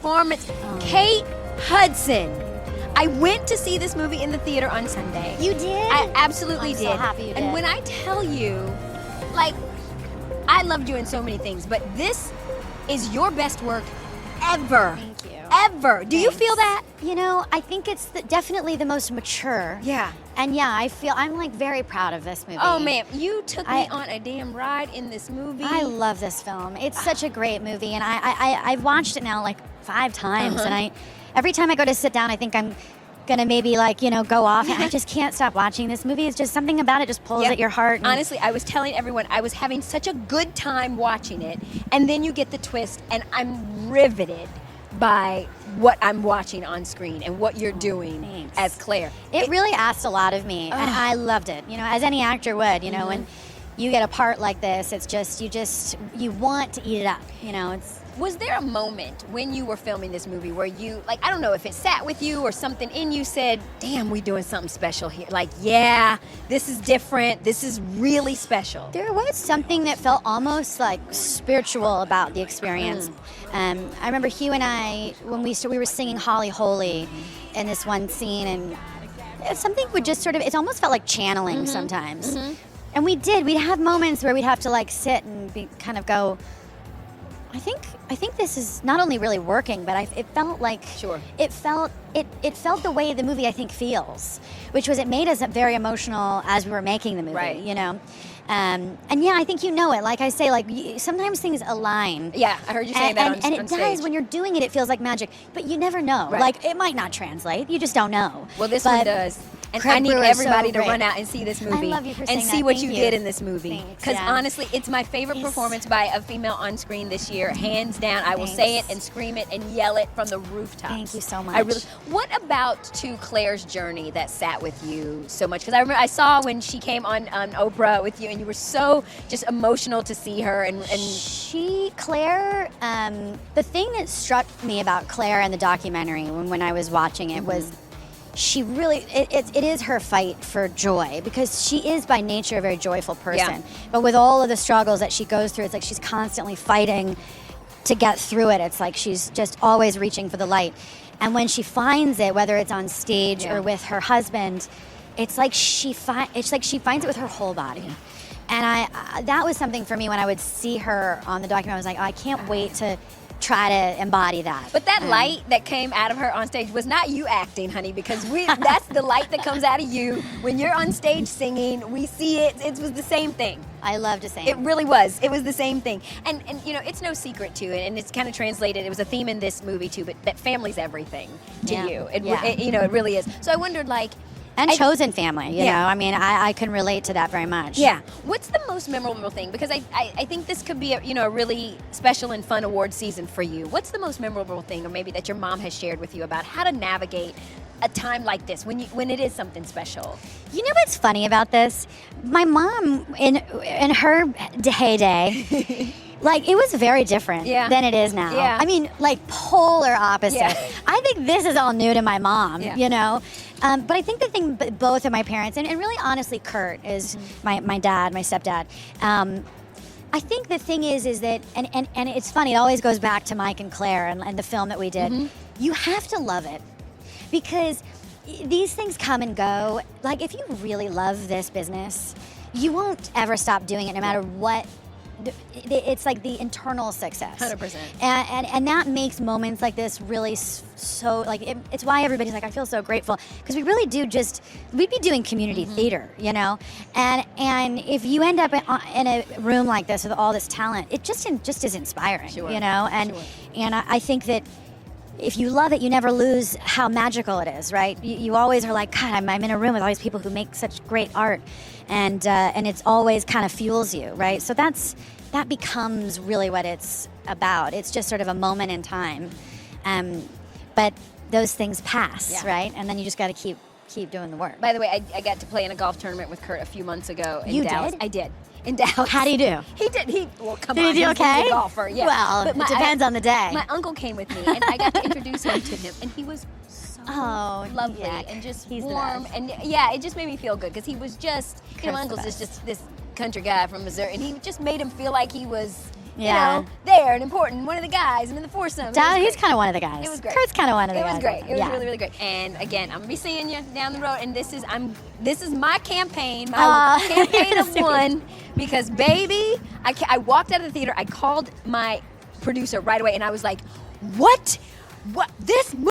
performance. Kate Hudson. I went to see this movie in the theater on Sunday. You did? I absolutely I'm did. so happy you did. And when I tell you, like, I love doing so many things, but this is your best work ever. Thank you. Ever. Do you Thanks. feel that? You know, I think it's definitely the most mature. Yeah. And yeah, I'm like very proud of this movie. Oh man, you took me on a damn ride in this movie. I love this film. It's such a great movie, and I've watched it now like 5 times, and every time I go to sit down, I think I'm gonna maybe go off, and I just can't stop watching this movie. It's just something about it just pulls at your heart. Honestly, I was telling everyone I was having such a good time watching it, and then you get the twist, and I'm riveted by what I'm watching on screen and what you're doing Thanks. as Claire. It really asked a lot of me, and I loved it. You know, as any actor would. You know, when you get a part like this, it's just you want to eat it up. You know, it's. Was there a moment when you were filming this movie where you, like, I don't know if it sat with you or something in you said, damn, we doing something special here. Like, yeah, this is different. This is really special. There was something that felt almost like spiritual about the experience. I remember Hugh and I, when we were singing Holly Holy in this one scene, and something would just sort of, it almost felt like channeling sometimes. And we'd have moments where we'd have to like sit and kind of go, I think this is not only really working, but it felt like it felt the way the movie I think feels, which was it made us very emotional as we were making the movie, Right. you know, and yeah, I think you know it. Like I say, like sometimes things align. Yeah, I heard you saying that and on it stage. does when you're doing it. It feels like magic, but you never know. Right. Like it might not translate. You just don't know. Well, this But one does. And Craig I need Brewer is everybody so to great. run out and see this movie. love you for and saying see that. what Thank you you. did in this movie. Thanks, Because yeah. honestly, it's my favorite performance by a female on screen this year, hands down. I will say it and scream it and yell it from the rooftops. Thank you so much. I really. What about to Claire's journey that sat with you so much? Because I remember I saw when she came on Oprah with you, and you were so just emotional to see her. And Claire, the thing that struck me about Claire in the documentary when I was watching it was she really, it is her fight for joy, because she is by nature a very joyful person. But with all of the struggles that she goes through, it's like she's constantly fighting to get through it. It's like she's just always reaching for the light. And when she finds it, whether it's on stage or with her husband, it's like she finds it with her whole body. And that was something for me when I would see her on the documentary. I was like, oh, I can't wait to try to embody that. But that light that came out of her on stage was not you acting, honey, because that's the light that comes out of you when you're on stage singing. We see it. It was the same thing. I love to sing. It really was. It was the same thing. And you know, it's no secret to it, and it's kind of translated. It was a theme in this movie too, but that family's everything to you. It really is. So I wondered, like, and chosen family, you know. I mean, I can relate to that very much. Yeah. What's the most memorable thing? Because I think this could be a really special and fun award season for you. What's the most memorable thing, or maybe that your mom has shared with you about how to navigate a time like this when it is something special? You know what's funny about this? My mom, in her heyday, like, it was very different than it is now. Yeah. I mean, like, polar opposite. Yeah. I think this is all new to my mom, you know? But I think the thing, both of my parents, and really honestly Kurt is my dad, my stepdad. I think the thing is that, and it's funny, it always goes back to Mike and Claire and the film that we did. You have to love it, because these things come and go. Like, if you really love this business, you won't ever stop doing it, no matter what. It's like the internal success. 100%. And that makes moments like this really so, like, it's why everybody's like, I feel so grateful, because we really do we'd be doing community theater, you know? And if you end up in a room like this with all this talent, it just is inspiring, you know? And I think that if you love it, you never lose how magical it is, right? You always are like, God, I'm in a room with all these people who make such great art, and it's always kind of fuels you, right? So that becomes really what it's about. It's just sort of a moment in time, but those things pass, right? And then you just got to keep doing the work. By the way, I got to play in a golf tournament with Kurt a few months ago in You Dallas. did? I did. In Dallas. How do you do? He did. Well, come Did on. he do He's okay? a golfer. Yeah. Well, But it depends on the day. My uncle came with me, and I got to introduce him to him, and he was so lovely and just warm, and it just made me feel good, because he was just, my uncle's just this country guy from Missouri, and he just made him feel like he was Yeah. you know, there and important, one of the guys, and in the foursome. He's kind of one of the guys. It was great. Kurt's kind of one of the It guys. was great. It was Yeah. really, really great. And again, I'm gonna be seeing you down the road. And this is my campaign, my campaign of one. Because baby, I walked out of the theater. I called my producer right away, and I was like, "What? This?"